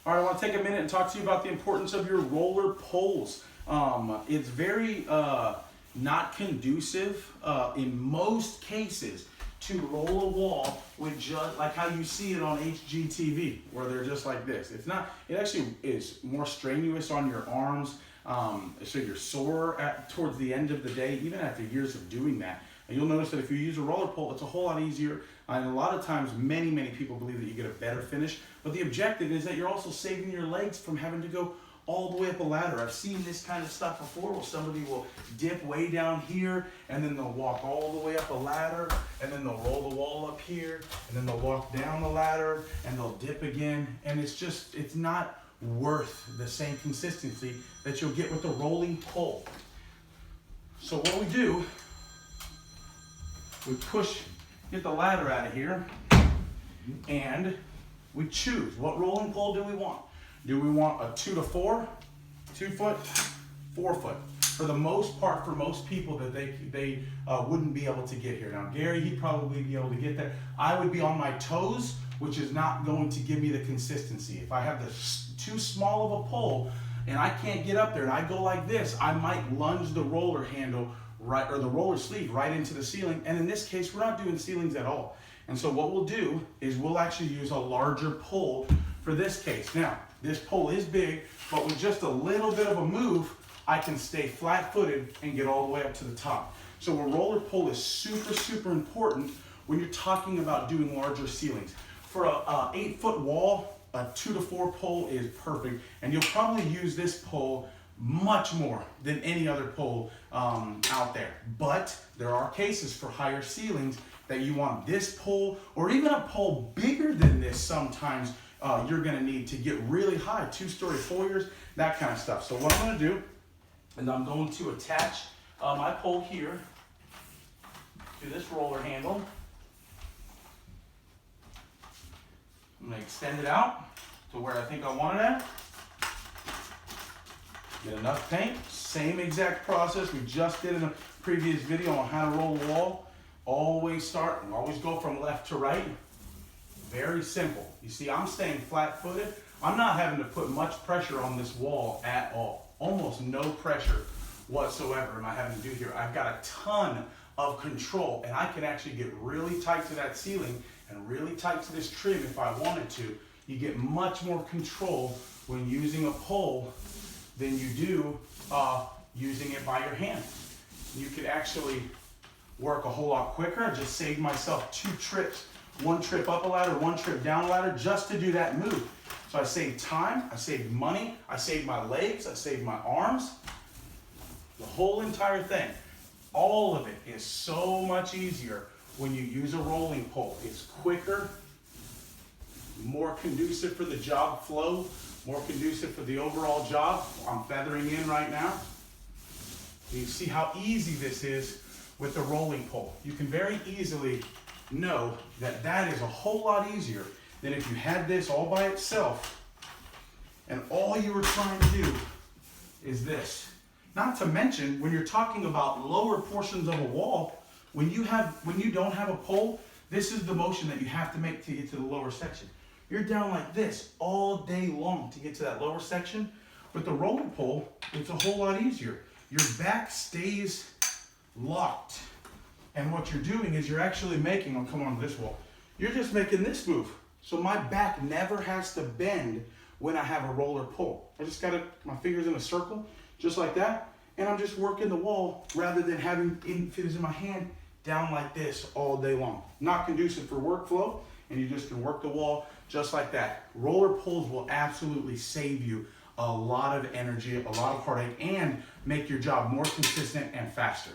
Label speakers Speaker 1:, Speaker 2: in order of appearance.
Speaker 1: All right, I want to take a minute and talk to you about the importance of your roller poles. It's very not conducive in most cases to roll a wall with just like how you see it on HGTV, where they're just like this. It's not. It actually is more strenuous on your arms, so you're sore towards the end of the day, even after years of doing that. And you'll notice that if you use a roller pole, it's a whole lot easier. And a lot of times, many people believe that you get a better finish. But the objective is that you're also saving your legs from having to go all the way up a ladder. I've seen this kind of stuff before where somebody will dip way down here and then they'll walk all the way up a ladder and then they'll roll the wall up here and then they'll walk down the ladder and they'll dip again. And it's not worth the same consistency that you'll get with the rolling pole. So what we do, we get the ladder out of here, and we choose what rolling pole do we want. Do we want a 2 to 4, 2 foot, 4 foot? For the most part, for most people that they wouldn't be able to get here. Now Gary, he'd probably be able to get there. I would be on my toes, which is not going to give me the consistency. If I have too small of a pole and I can't get up there and I go like this, I might lunge the roller handle right, or the roller sleeve right into the ceiling. And in this case, we're not doing ceilings at all. And so what we'll do is we'll actually use a larger pole for this case. Now, this pole is big, but with just a little bit of a move, I can stay flat-footed and get all the way up to the top. So a roller pole is super important when you're talking about doing larger ceilings. For a 8-foot wall, a 2 to 4 pole is perfect. And you'll probably use this pole much more than any other pole out there. But there are cases for higher ceilings that you want this pole, or even a pole bigger than this sometimes you're gonna need to get really high, 2-story foyers, that kind of stuff. So what I'm gonna do, and I'm going to attach my pole here to this roller handle. I'm gonna extend it out to where I think I want it at. Get enough paint, same exact process we just did in a previous video on how to roll a wall. Always go from left to right. Very simple. You see, I'm staying flat-footed. I'm not having to put much pressure on this wall at all. Almost no pressure whatsoever am I having to do here. I've got a ton of control, and I can actually get really tight to that ceiling and really tight to this trim if I wanted to. You get much more control when using a pole than you do using it by your hand. You could actually work a whole lot quicker. I just saved myself 2 trips, 1 trip up a ladder, 1 trip down a ladder, just to do that move. So I saved time, I saved money, I saved my legs, I saved my arms, the whole entire thing. All of it is so much easier when you use a rolling pole. It's quicker, more conducive for the job flow, more conducive for the overall job. I'm feathering in right now. You see how easy this is with the rolling pole. You can very easily know that that is a whole lot easier than if you had this all by itself and all you were trying to do is this. Not to mention, when you're talking about lower portions of a wall, when you don't have a pole, this is the motion that you have to make to get to the lower section. You're down like this all day long to get to that lower section. With the roller pole, it's a whole lot easier. Your back stays locked. And what you're doing is you're actually making, oh, come on this wall, you're just making this move. So my back never has to bend when I have a roller pole. I just got my fingers in a circle, just like that, and I'm just working the wall rather than having fingers in my hand down like this all day long. Not conducive for workflow, and you just can work the wall just like that. Roller poles will absolutely save you a lot of energy, a lot of heartache, and make your job more consistent and faster.